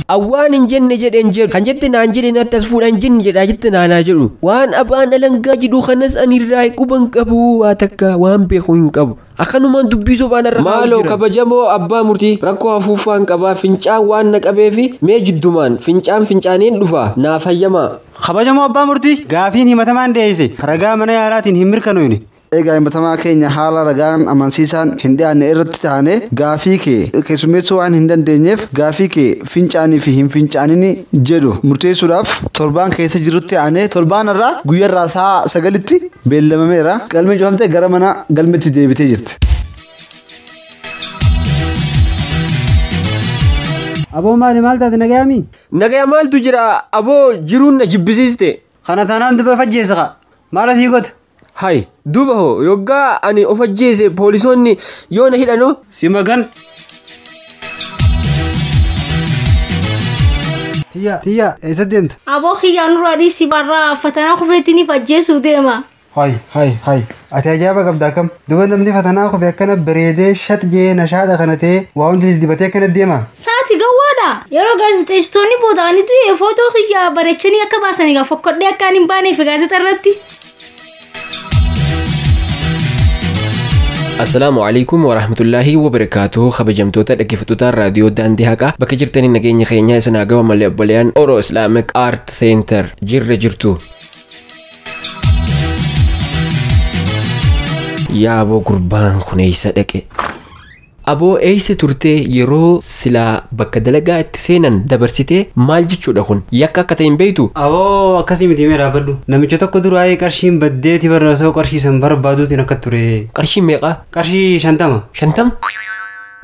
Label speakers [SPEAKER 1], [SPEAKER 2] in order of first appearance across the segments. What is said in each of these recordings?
[SPEAKER 1] awwaan hin jenne jedhen jedhu kan jette naan jedhe nattas fuudhan jenne jedhaa jette naanaa jedhu waan abaan alangaa jedhu kanas anirraa quban qabu waa takka waan beeku hin qabu akkanumaan dubbisu baan irra maaloo kabajamoo abbaa murtii rakkoo hafuufaan qabaa fincaan waan na qabeefi mee jiddumaan fincaaniin dhufa naaf hayyamaa
[SPEAKER 2] kabajamoo abbaa murtii gaafiin himatamaan deeyse ragaa mana yaalaatiin hin mirkanoyne
[SPEAKER 3] egaa himatamaa keenya haala ragaan amansiisaan hin dhiyaanne irratti taane gaafii kee keessummeessuu waan hin dandeenyeef gaafii kee fincaanii fi hin fincaanini jedhu murteessuudhaaf torbaan keessa jirutti aanee torbaan irraa guyyarraa sa'a 9tti beellamameera galmeen cufamtee gara mana galmeetti deebitee jirti.
[SPEAKER 2] aboo maal taate nagayaami?
[SPEAKER 1] Nagaya maaltu jira aboo jiruun na jibbisiiste.
[SPEAKER 2] Kana taanaan duba fajjeessa maal asii goota?
[SPEAKER 1] Hai duba ho yoggaa ani of ajjeese poolisoonni yoo na hidhano
[SPEAKER 2] si magan. Tiyya eessa deemta?
[SPEAKER 4] Aboo kiyyaan duraa si barraa fatanaa kufeettiniif ajjeesuu deema.
[SPEAKER 2] Hai ati ajaa'iba qabdaa kam duba namni fatanaa kufe akkana bareedee shat jee nashaadha kana ta'e waa hundi dibatee akkana deema.
[SPEAKER 4] Saati gawwaadha yeroo gaazexeessitoonni booda'anii tuyee footoo kiyyaa bareechanii akka baasanii fokkodhee akkaan hin baaneef gaazexaa irratti.
[SPEAKER 1] Assalamu alaikum warahmatullahi wabarakatuh kabajamtoota dhaggeeffattoota raadiyoo daandii haqaa bakka jirtanii nageenya keenya isin haa gaba malee obboleeyyan Oro Islamic Art Center jirra jirtu. Yaa aboo gurbaan kun eessa dhaqe? Aboo eessa turtee yeroo silaa bakka dalagaa itti seenan dabarsitee maal jechuudha kun yakka akka ta'e hin beektu?
[SPEAKER 2] Aboo akkasii miti mee dhaabadhu namicha tokko duraa'ee qarshiin baddeeti barreessoo qarshii san barbaaduutiin akka ture.
[SPEAKER 1] Qarshii meeqa?
[SPEAKER 2] Qarshii 50.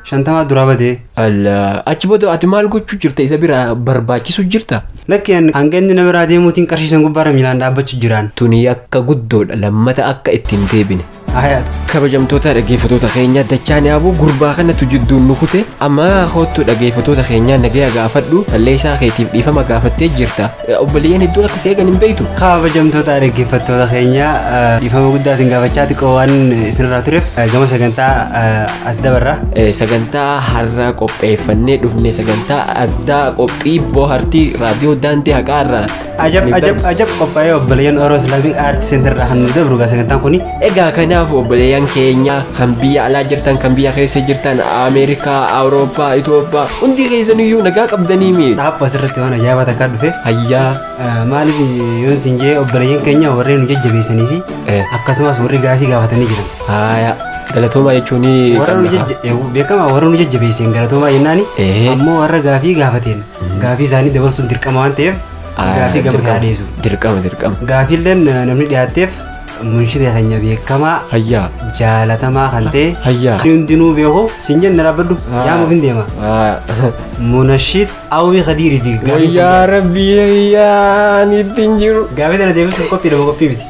[SPEAKER 2] 50 duraa badee.
[SPEAKER 1] Alla achi booda ati maal gochuu jirta isa bira barbaachisu jirta?
[SPEAKER 2] Lakkeen hanga inni nama biraa deemuutiin qarshii san gubbaarra miilaan dhaabbachuu jiraan.
[SPEAKER 1] Tuni akka guddoodha lammata akka ittiin deebine. kabajamtoota dhaggeeffattoota keenya dachaan yaabuu gurbaa kanatu jidduun nukute amma hoottu dhaggeeffattoota keenya nagaya gaafadhu talleessaa keetiif dhiifama gaafattee jirta obboleeyyan hedduun akka seegan hin beektu.
[SPEAKER 2] Kabajamtoota dhaggeeffattoota keenya dhiifama guddaa isin gaafachaa xiqqoo waan isinirraa tureef gama sagantaa as dabarra.
[SPEAKER 1] Sagantaa har'a qopheeffannee dhufne sagantaa addaa qophii bohaartii raadiyoo daandii haqaarraa.
[SPEAKER 2] Ajab qophaa'ee obboleeyyan Oro Islamic Art Center irraa kan nu dabru sagantaan kuni.
[SPEAKER 1] Egaa kanaaf obboleeyyan keenya kan biyya alaa jirtan kan biyya keessa jirtan Ameerikaa, Awurooppaa, Itoophiyaa hundi keessaniyyuu nagaa qabdanii mi?
[SPEAKER 2] Dhaabba asirratti waan ajaa'ibaa takkaa dhufe.
[SPEAKER 1] Hayyaa.
[SPEAKER 2] Maaliif yoon isin jee obboleeyyan keenya warreen nu jajjabeessanii fi akkasumas warri gaafii gaafatanii jiran.
[SPEAKER 1] Haaya. Galatooma jechuun
[SPEAKER 2] beekama warra nu jajjabeessan galatooma jennaani ammoo warra gaafii gaafateen gaafii isaanii dabarsuun dirqama waan ta'eef gaafii gama kaadheessu.
[SPEAKER 1] Dirqama.
[SPEAKER 2] Gaafiilleen namni dhiyaatteef munshida keenya beekamaa
[SPEAKER 1] hayyaa
[SPEAKER 2] jaalatamaa kan ta'e
[SPEAKER 1] hayyaa
[SPEAKER 2] hundinuu beeku sin jenna dhaabbadhu yaamuuf hin deema. Munashid Awwii Khadirii fi
[SPEAKER 1] gaafii. Yaa Rabbi yaa ni ittiin jiru.
[SPEAKER 2] Gaafii tana deebisuuf qophii dha qophii miti.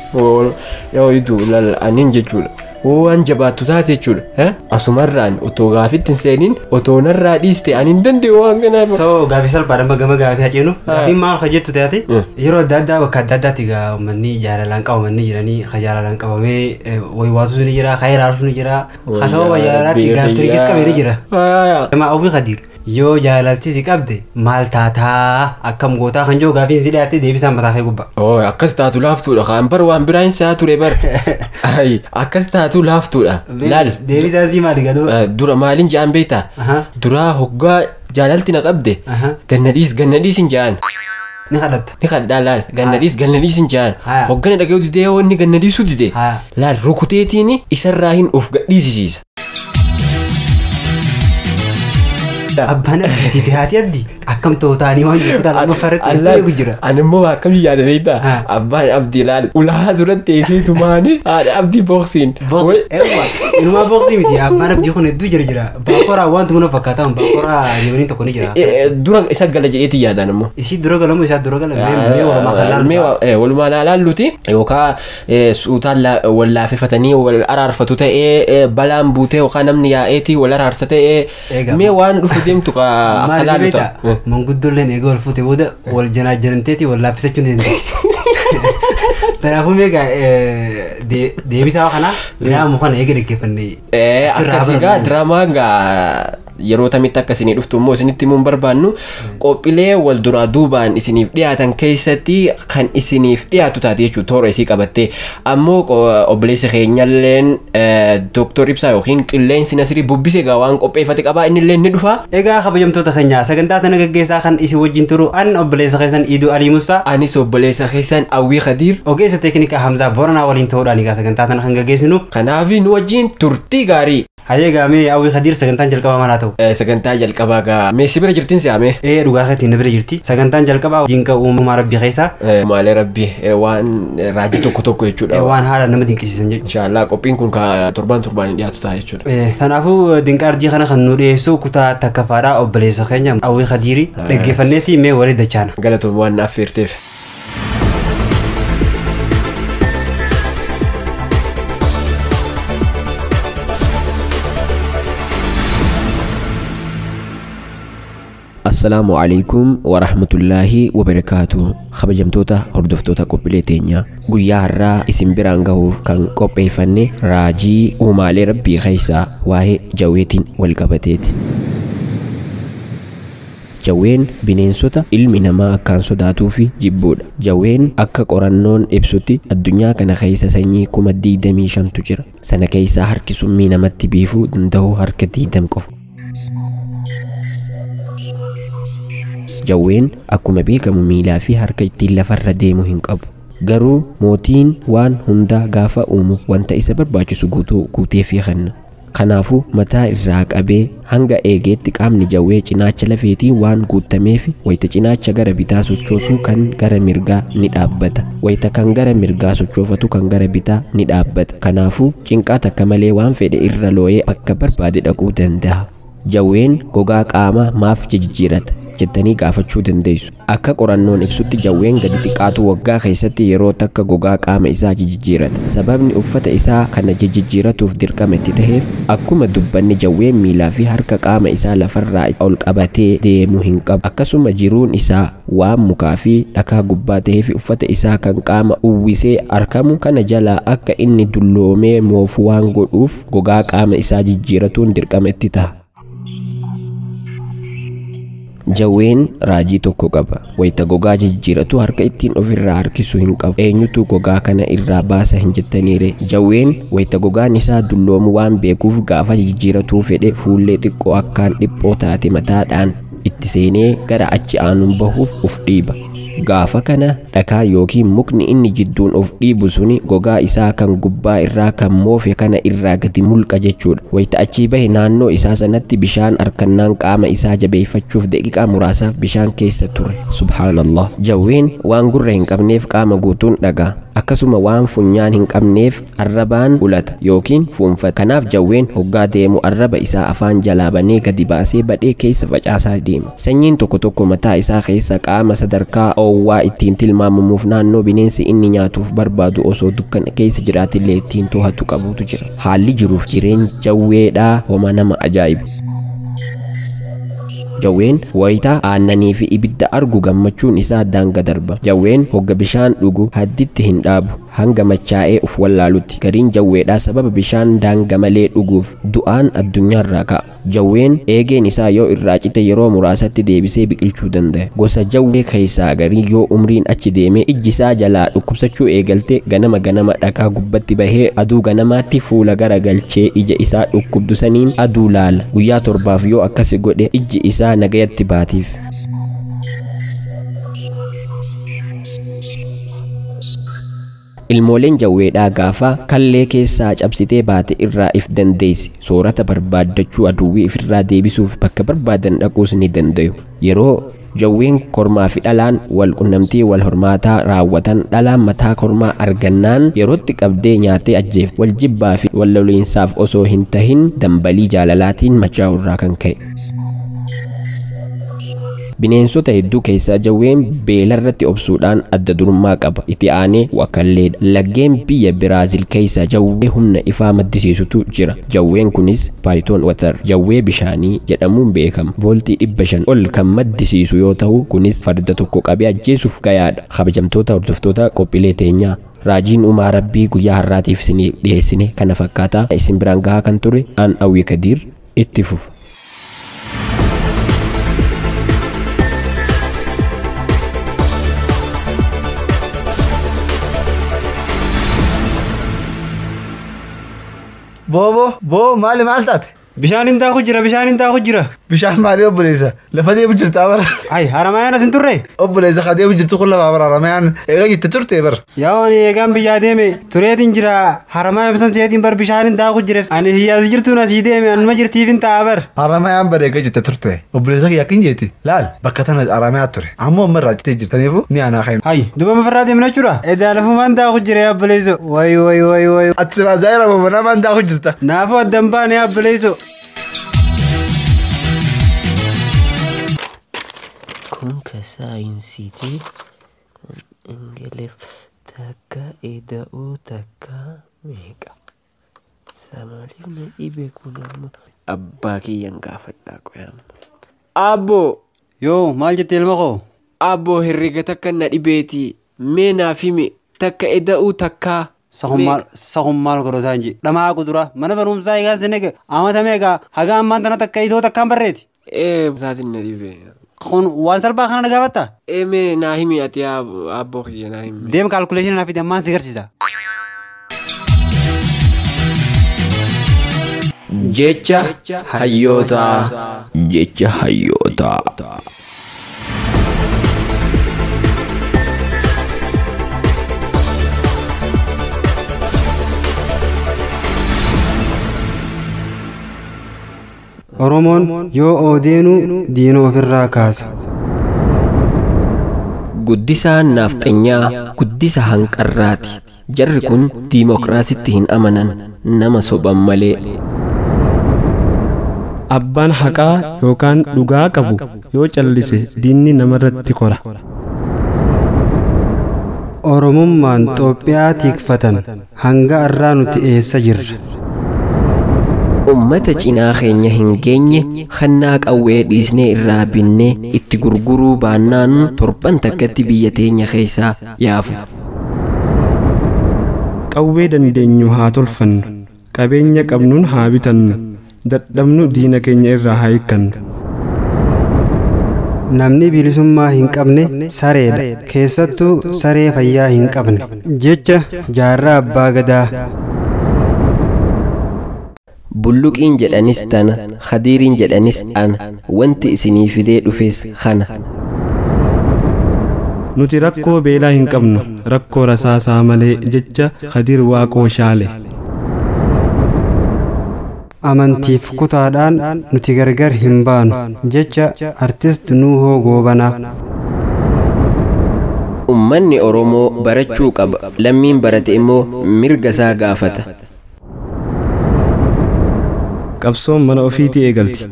[SPEAKER 1] Yoo iddoo aniin jechuudha. Waan jabaattu taate jechuudha. Asumarraan otoo gaafitti hin seeniin otoo narraa dhiiste ani hin danda'u waan kanaaf.
[SPEAKER 2] So gaafii salphaadhaan gama gaafii haceenu. Gaafiin maal hojjettu taate yeroo adda addaa bakka adda addaatti uummanni jaalalaan qabamanii jiranii jaalalaan qabamee waywaatu ni jira khayraarsu ni jira sababa jaalalaatti gaastiriikis qabee ni jira. Awwii Khadiir yoo jaalalti si qabde maal taataa akkam gootaa kan jiru gaafiin si dhiyaatte deebisaan mataa kee gubbaa.
[SPEAKER 1] Akkas taatu laaftuudha kan bar waan biraan isaa ture bar. Akkas taatu laaftuudha. Laal
[SPEAKER 2] deebisaa si maali gadoo.
[SPEAKER 1] Dura maaliin jaan beektaa? Dura hoggaa jaalalti na qabde gannadhiis hin jaan.
[SPEAKER 2] Ni kadhatta.
[SPEAKER 1] Ni kadhaa laal gannadhiis hin jaan. Hoggana dhaga'u didee wanni gannadhiisu didee. Laal rukuteetiin isarraa hin of gadhiisisiisa. Abbaan abdii dhiyaate abdii akkam tootaanii waan jedhutaan amma farratti eegu jira. Ani immoo akkam yaada beektaa abbaan abdii laal ulaa duratti eegeetu maani haadha abdii booksiin. Inumaa booksii miti abbaan abdii kun hedduu jira. Baakoraa wanti kun fakkaatan baakoraa yemaniin tokko ni jira. Dura isa gala jedheeti yaadaan immoo. Isii dura galamu isaa dura gala mee walumaa kan laallu. Walumaa laalluuti yookaan suutaan wallaafefatanii wal araarfatu ta'ee balaan buutee yookaan namni yaa'eeti wal araarsa ta'ee mee waan dhufu deemtu akka laaluta. Manguddolleen egaa wal fuute booda wal janaajananteeti wal laaffisachuun ni dandeessi. Kanaafuu meeqa deebisaa kana diraamaa kana eega dhaggeeffannee. Akkasii gaa diraamaa gaa yeroo tamitti akka isinii dhuftu immoo isinitti himuun barbaannu qophiilee wal duraa duubaan isiniif dhiyaatan keessatti kan isiniif dhiyaatu taate jechuudha toora isii qabattee ammoo obboleessa keenyalleen Dr. Ibsaa yookiin qilleensi Nasirii bubbisee egaa waan qopheeffate qabaa innillee ni dhufa.
[SPEAKER 2] Egaa kabajamtoota keenya sagantaa tana gaggeessaa kan isin wajjin turu an obboleessa keessan Iduu Alii Musaa
[SPEAKER 1] anis obboleessa keessan Awwii Khadiir
[SPEAKER 2] ogeessa teeknikaa Hamzaa Booranaa waliin ta'uudhaan egaa sagantaa tana kan gaggeessinu
[SPEAKER 1] kanaaf nu wajjin turtii gaarii.
[SPEAKER 2] Hayee gaamee Awwii Khadiir sagantaan jalqabaa maal haa ta'u?
[SPEAKER 1] Sagantaa jalqabaa gaa meessi bira jirtiin si'aame?
[SPEAKER 2] Dhugaa keetiin bira jirti. Sagantaan jalqabaa dinqa uumamaa Rabbii keessa.
[SPEAKER 1] Maalee Rabbii waan raajii tokko jechuudha.
[SPEAKER 2] Waan haala nama dinqisiisan jechuudha.
[SPEAKER 1] Inshallah qophiin kun torbaan dhiyaatu ta'a jechuudha.
[SPEAKER 2] Kanaafuu dinqa arjii kana kan nu dhiyeessu kutaa takkafaadhaa obboleessa keenya Awwii Khadiiri dhaggeeffanneetii mee walii dachaana.
[SPEAKER 1] Galatoom waan naaf feerteef. السلام عليكم ورحمة الله وبركاته خبجمتوتا هردفتوتا قبلي تينيا قويا هرا اسم برانغاو كان قبي فني راجي ومالي ربي غيسا واهي جويتين والقبتيت جوين بنينسوتا علمي نما كان صداتو في جبود جوين أكا قرانون إبسوتي الدنيا كان خيسا سيني كما دي دميشان تجر سنة كيسا هركي سمي نمت بيفو دندهو هركتي دمكف جوين akkuma beekamu miilaa fi harka ittiin lafarra deemu hin qabu garuu mootiin waan hunda gaafa uumu wanta isa barbaachisu guutee fi kanaafuu mataa irraa qabee hanga eegeetti qaamni jawwee cinaacha lafeetii waan guutameef wayita cinaacha gara bitaa sochoosuu kan gara mirgaa ni dhaabbata wayita kan gara mirgaa sochoofatu kan gara bitaa ni dhaabbata kanaafuu cinqaa takka malee waan fedhe irra looyee bakka barbaade dhaquu danda'a jawween gogaa qaama maaf jijjiirata jettanii gaafachuu dandeessu akka qorannoon ibsutti jawween gadi xiqqaatu waggaa keessatti yeroo takka gogaa qaama isaa jijjiirata sababni uffata isaa kana jijjiiratuuf dirqama itti ta'eef akkuma dubbanni jawween miilaa fi harka qaama isaa lafarraa ol qabatee deemuu hin qabu akkasuma jiruun isaa waan mukaa fi dhakaa gubbaa ta'eef uffata isaa kan qaama uwwisee argamu kana jalaa akka inni dulloomee moofu waan godhuuf gogaa qaama isaa jijjiiratuun dirqama itti ta'a. Jawween raajii tokko qaba wayita gogaa jijjiiratu harka ittiin ofirraa harkisu hin qabu eenyutu gogaa kana irraa baasa hin jettaniire jawween wayita gogaan isaa dulloomu waan beekuuf gaafa jijjiiratuu fedhe fuullee xiqqoo akkaan dhiphoo taate mataadhaan itti seenee gara achi aanuun bahuuf uf dhiiba gaafa kana dhakaa yookiin mukni inni jidduun of dhiibu suni gogaa isaa kan gubbaa irraa kan moofe kana irraa gadi mulqa jechuudha wayita achii bahe naannoo isaa sanatti bishaan harkannaan qaama isaa jabeeffachuuf daqiiqaa muraasaaf bishaan keessa ture subhaanallah jawween waan gurra hin qabneef qaama guutuun dhagaa akkasuma waan funyaan hin qabneef arrabaan ulata yookiin fuunfata kanaaf jawween hoggaa deemu arraba isaa afaan jalaa banee gadi baasee badhee keessa facaasaa deema sanyiin tokko mataa isaa keessa qaama sadarkaa oowwaa ittiin tilmaamamuuf naannoo bineensi inni nyaatuuf barbaadu osoo dukkana keessa jiraatillee ittiin to'atu qabutu jira haalli jiruuf jireenyi jawweedhaa homa nama ajaa'ibu jawween wayita aannanii fi ibidda argu gammachuun isaa daanga darba jawween hogga bishaan dhugu hadditti hin dhaabu hanga machaa'ee uf wallaalutti gariin jawweedhaa sababa bishaan daanga malee dhuguuf du'aan addunyaarraa ka'a jawween eegeen isaa yoo irraa cite yeroo muraasatti deebisee biqilchuu danda'a gosa jawwee keessaa garii yoo umriin achi deemee ijji isaa jalaa dhukkubsachuu eegalte ganama dhakaa gubbatti bahee aduu ganamaatti fuula gara galchee ija isaa dhukkubdu saniin aduu laala guyyaa 7 yoo akkasi godhe ijji isaa nagayatti baatiif ilmooleen jawweedhaa gaafa kallee keessaa cabsitee baate irraa if dandeessi soorata barbaaddachuu aduwwii ifirraa deebisuuf bakka barbaadan dhaquus ni danda'u yeroo jawween kormaa fi dhalaan wal qunnamtii wal hormaataa raawwatan dhalaan mataa kormaa argannaan yerootti qabdee nyaatee ajjeefti wal jibbaa fi wal loliinsaaf osoo hin tahin dambalii jaalalaatiin machaa'u irraa kan ka'e bineensota hedduu keessaa jawween beelarratti obsuudhaan adda durummaa qaba itti aanee wakalleedha laggeen biyya Biraazil keessaa jawwee humna ifaa maddisiisutu jira jawween kunis paayitoon watar jawwee bishaanii jedhamuun beekama vooltii 500 ol kan maddisiisu yoo ta'u kunis farda tokko qabee ajjeesuuf gayaadha kabajamtoota hordoftoota qophiilee teenyaa raajiin uumaa rabbii guyyaa har'aatiif isinii dhiyeessine kana fakkaataa isin biraan gahaa kan ture aan Awwii Khadiir itti fufa
[SPEAKER 3] Boo maali maal taate?
[SPEAKER 2] Bishaan hin taa'u jira.
[SPEAKER 3] Bishaan maali obboleessa? Lafa deemu jirtaa bara.
[SPEAKER 2] Ay haramayaan asin turre.
[SPEAKER 3] Obboleessa ka deemu jirtu kun lafaa bara haramayaan eega jirte turte bara.
[SPEAKER 2] Yaa ani eegaan biyyaa deeme tureetiin jira haramayaan bisan seetiin bar bishaan hin taa'u jira. Ani siyaasi jirtuun asii deeme anuma jirtiif hin taa'a bar.
[SPEAKER 3] Haramayaan bara eega jirte turte. Obboleessa kiyya akkin jeeti. Laal bakka tana haramayaa ture. Ammoo amma irraa jirtee jirtaniifu ni aanaa ka'in.
[SPEAKER 2] Ay duba mafarraa deemna jechuudha. Edaa lafumaan taa'u jira obboleessa. Way.
[SPEAKER 3] Ati baazaa namaan taa'u jirta.
[SPEAKER 2] Naafuu addan baane obboleessa.
[SPEAKER 1] Kun kasaayinsiiti ingilif takka eda'uu takka meeqa samaaliif na dhibe kun ammoo abbaa kiyyan gaafadhaa qoyama. Abboo
[SPEAKER 2] Yoo maal jette ilma koo?
[SPEAKER 1] abboo herrega takka na dhibeeti mee naaf himi takka eda'uu takka
[SPEAKER 2] Sahum maal godhataa hin jedhu. Dhamaa kudura mana barumsaa eegaa sinege amata meeqa haga ammaan tana takka itoo takkaan barreeti.
[SPEAKER 1] Saatiin na dhibe.
[SPEAKER 2] Kun waan salphaa kana gaafatta?
[SPEAKER 1] Mee naa himi ati abboo kiyya naa himi.
[SPEAKER 2] Deem kaalkuleeshinii naaf fide ammaan si garsiisa.
[SPEAKER 1] Jecha hayyootaa.
[SPEAKER 2] Oromoon yoo oodeenuu diina ofirraa kaasa.
[SPEAKER 1] Guddisaan nafxanyaa guddisa hanqarraati. Jarri kun diimokiraasitti hin amanan nama soban malee.
[SPEAKER 5] Abbaan haqaa yookaan dhugaa qabu yoo callise diinni namarratti kora.
[SPEAKER 2] Oromummaan Itoophiyaa tikfatan hanga arraa nuti eessa jirra?
[SPEAKER 1] Ummata cinaa keenya hin geenye hannaa qawwee dhiisnee irraa binnee itti gurguruu baannaan torban takkatti biyya teenya keessaa yaafu.
[SPEAKER 5] Qawwee dandeenyu haa tolfannu, qabeenya qabnuun haa bitannu, dadhabnu diina keenya irraa haa hiikkannu.
[SPEAKER 2] Namni bilisummaa hin qabne sareedha. Keessattuu saree fayyaa hin qabne. Jecha jaarraa abbaa gadaa.
[SPEAKER 1] Bulluqiin jedhanis tana, khadiiriin jedhanis ana, wanti isinii fidee dhufes kana.
[SPEAKER 5] Nuti rakkoo beelaa hin qabnu, rakkoo rasaasaa malee jecha khadiir waaqoo shaale.
[SPEAKER 2] Amantiif kutaadhaan nuti gargar hin baanu. Jecha artist Nuhoo Goobanaa.
[SPEAKER 1] Ummanni Oromoo barachuu qaba, lammiin barate immoo mirga isaa gaafata.
[SPEAKER 5] Qabsoon mana ofiitii eegalti.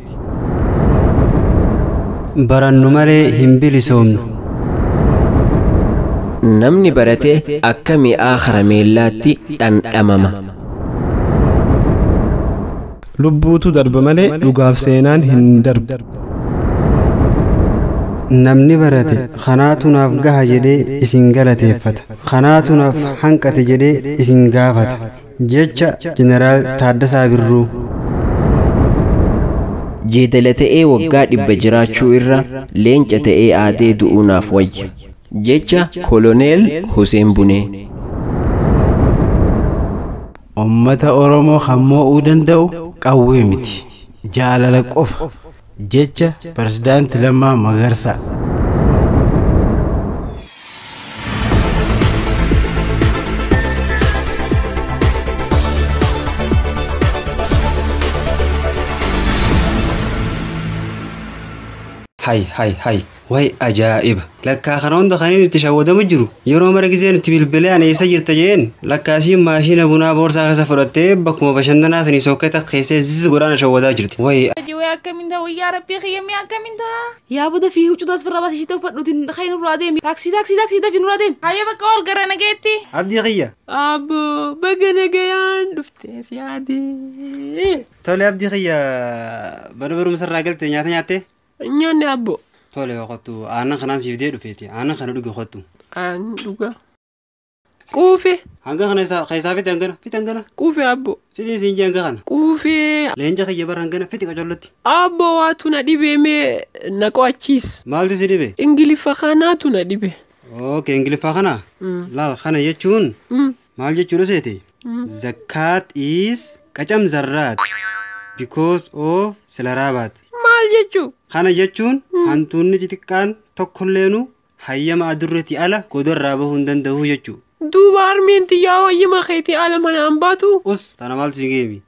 [SPEAKER 2] Barannu malee hin bilisoomnu.
[SPEAKER 1] Namni barate akka mi'aa karameellaatti dhandhamama.
[SPEAKER 5] Lubbuutu darba malee dhugaaf seenaan hin darbu.
[SPEAKER 2] Namni barate kanaatu naaf gaha jedhee isin galateeffata. Kanaatu naaf hanqate jedhee isin gaafata. Jecha Jeneraal Taaddasaa Birruu.
[SPEAKER 1] Jeedala ta'ee waggaa 100 jiraachuu irra leenca ta'ee aadee du'uu naaf wayya. Jecha Koloneel Huseen Bunee.
[SPEAKER 6] Ummata Oromoo hammo'uu danda'u qawwee miti. Jaalala qofa. Jecha Pirezidaanti Lammaa Magarsaa.
[SPEAKER 2] Hay. Way ajaa'iba. Lakkaa kana hunda kaniin itti shawwadamu jiru. Yeroo mara giseen itti bilbilee ani eessa jirta jeen lakkaasiin maashina bunaa boorsaa keessa fudhattee bakkuma bashannanaa sanii sokkata keessee zizi godhaana shawwadaa jirti. Way
[SPEAKER 4] Akaminta wayyaa rabbii khiyyamee akaminta.
[SPEAKER 7] Yaa booda fi huccuutas firra baasishee ta'u fadhuutiin dhaqee nurraa deemi. Taaksii dafi nurraa deemi.
[SPEAKER 4] Hayya bakka ol gara nageetti.
[SPEAKER 2] abdii kiyya.
[SPEAKER 1] Abbo baga nagayaan dhuftee si yaadee.
[SPEAKER 2] Tole abdii kiyya mana barumsarraa galte nyaata nyaatte?
[SPEAKER 1] Nyaanni abbo.
[SPEAKER 2] Tole qottu aannan kanaan siif dee dhufeeti. Aannan kana dhuge qottu.
[SPEAKER 1] Aan dhuga. Quufe.
[SPEAKER 2] Hanga kana keessaa fite hangana.
[SPEAKER 1] Quufe abbo.
[SPEAKER 2] Fite siin hanga kana.
[SPEAKER 1] Quufe.
[SPEAKER 2] Leenca kiyya bara hangana fite qajollatti.
[SPEAKER 1] Abbo waatu na dhibe mee na qo'achiis.
[SPEAKER 2] Maaltu si dhibe?
[SPEAKER 1] Ingiliffa kanaatu na dhibe.
[SPEAKER 2] Okay, Ingiliffaa kana? Laal kana jechuun maal jechuudha seete? The cat is qacam zarraat because of silaraabaat.
[SPEAKER 7] Maal jechuu?
[SPEAKER 2] Kana jechuun hantuunni xixiqqaan tokkolleenu hayyama adurreetii ala godorraa bahuu hin danda'u jechuu.
[SPEAKER 7] Duuba harmeen xiyyaa hayyama keetii ala manaan baatu.
[SPEAKER 2] Tana maaltu si geemi?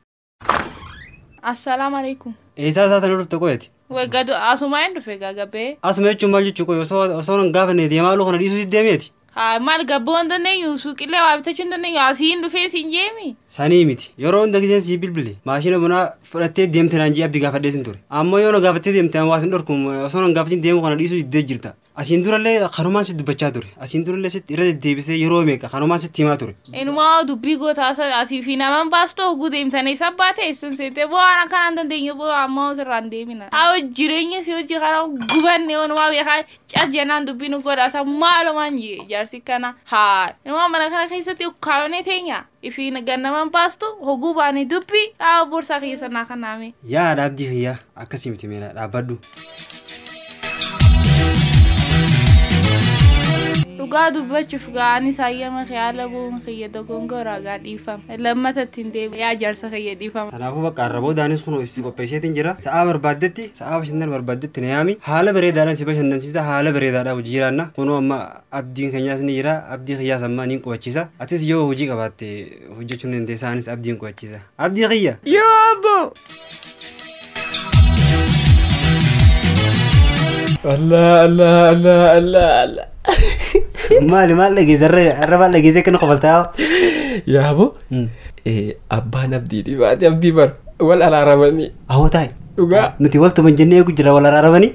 [SPEAKER 4] Assalaamu alaikum.
[SPEAKER 2] Eessaa isaa tana dhufte qoyati?
[SPEAKER 4] Wagadu asuma hin dhufe gaggabee.
[SPEAKER 2] Asuma jechuun maal jechuu qoy osoo nan gaafanne deemaa luu kana dhiisuu deemeeti?
[SPEAKER 4] Maal gabboo hin dandeenyu suuqillee waa bitachuu hin dandeenyu asiin dhufee siin jeemi.
[SPEAKER 2] Sanii miti yeroo hunda giseen sii bilbile maashina bunaa fudhattee deemte naan jee abdii gaafadhee sin ture. Amma yoo na gaafattee deemte waa sin dhorku osoo nan gaafatiin deemu kana dhiisuu diddee jirta. Asiin durallee kanumaan sitti dubbachaa ture. Asiin durallee sitti irra deddeebisee yeroo meeqa kanumaan sitti himaa ture.
[SPEAKER 4] Inumaa dubbii gootaa asii fi naman baastoo oguu deemtanii sabbaa ta'e sin seetee bu'aan akkanaan dandeenyu bu'aa ammoo sirraan deemina. Haa jireenya si hojii kana gubanne onumaa beekaa cajjanaan dubbii nu godhaasa maalumaan jee jaarsi kana haa inumaa mana kana keessatti ukkaamne teenya ifi gannaman baastoo oguu baanii dubbii haa borsaa keessa naa kanaame.
[SPEAKER 2] Yaa dhaabdii fiyyaa akkasii miti meela dhaabbadhu.
[SPEAKER 4] Dhugaa dubbachuuf ga'anii saayyama khiyaala bu'uun khiyyata gongoraa gaa dhiifama. Lammatatti hin deemu yaa jaarsa khiyya dhiifama.
[SPEAKER 2] Kanaafuu bakka arraboo daanis kun si qopheesseetiin jira. Sa'aa barbaaddetti sa'aa bashannana barbaaddetti na yaami. Haala bareedaadhaan si bashannansiisa haala bareedaadhaan hojii jiraanna. Kunoo amma abdiin keenyaas ni jira. Abdii kiyyaas amma niin qubachiisa. Atis yoo hojii qabaatte hojjechuun dandeessa anis abdiin qubachiisa. Abdii kiyya.
[SPEAKER 7] Yoo abbo.
[SPEAKER 1] Allah.
[SPEAKER 2] Maal dhageesse irra maal dhageesse kana qofaltaa?
[SPEAKER 1] Yaabo abbaan abdii dhibaate abdii bar wal araaramanii.
[SPEAKER 2] Awwa taa'e.
[SPEAKER 1] Dhugaa.
[SPEAKER 2] Nuti wal tuman jennee eegu jira wal araaramanii.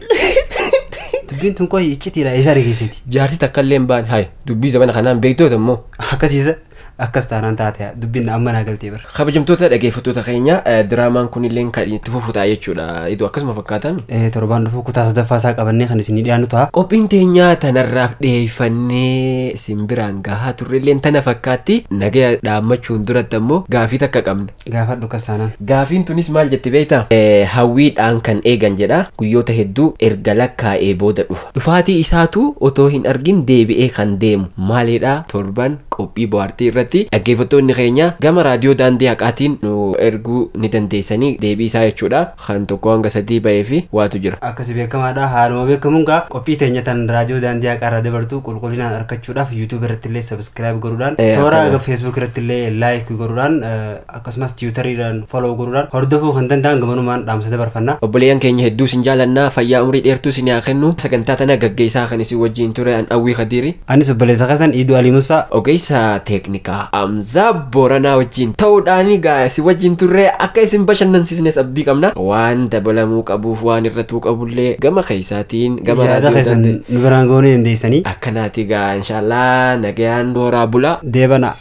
[SPEAKER 2] Dubbiin tun qoyi iccitiidha eessaa dhageesseeti?
[SPEAKER 1] Jaarsi takka illee hin baane haye dubbii zamana kanaan beektoota immoo.
[SPEAKER 2] Akkasiisa. Akkas taanaan taate dubbin amma naa galtee bara.
[SPEAKER 1] Kabajamtoota dhaggeeffattoota keenya diraamaan kun illee kan itti fufutaa jechuudha. Idoo akkasuma fakkaatame.
[SPEAKER 2] Torbaan dhufuu kutaa sadaffaa isaa qabannee kan isin dhiyaannu ta'a.
[SPEAKER 1] Qophiin teenya tanarraaf dhiyeeffannee simbiraan gahaa turrelleen tana fakkaatti nagaya dhaammachuun duratti ammoo gaafii takka qabna.
[SPEAKER 2] Gaafadhu akkas taanaan.
[SPEAKER 1] Gaafiin tunis maal jetti beektaa? Hawwiidhaan kan eegan jedha guyyoota hedduu erga lakkaa'ee booda dhufa. Dhufaatii isaatu otoo hin argin deebi'ee kan deemu maalidha torban qophii bohaartii irratti dhaggeeffattoonni keenya gama raadiyoo daandii haqaatiin nu erguu ni dandeessanii deebii isaa jechuudha kan tokko hanga sadii bahee fi waatu jira.
[SPEAKER 2] Akkasi beekamaadha haaluma beekamuun gaa qophii teenya tan raadiyoo daandii haqaa irraa dabartu qulqullinaan argachuudhaaf yuutuub irratti illee sabskiraayib godhuudhaan toora feesbuuk irratti illee laayik godhuudhaan akkasumas tiwutariidhaan follow godhuudhaan hordofuu kan danda'an gamanumaan dhaamsa dabarfanna.
[SPEAKER 1] Obboleeyyan keenya hedduu sin jaalannaa fayyaa umrii dheertuu sin haa kennu sagantaa tana gaggeessaa kan isin wajjin ture an Awwii Khadiiri.
[SPEAKER 2] Anis obboleessa keessan Iiduu Alii Musaa.
[SPEAKER 1] Ogeessa teeknikaa Amzaa Booranaa wajjin ta'uudhaan gaa si wajjin turre akka isin bashannansiisnes abdii qabna waan dabalamuu qabuuf waan irratuu qabullee gama keessaatiin gama raadiyoo
[SPEAKER 2] nu biraan goonee dandeessanii
[SPEAKER 1] akkanaati gaa inshaallah nagayaan horaa bulaa
[SPEAKER 2] deebana.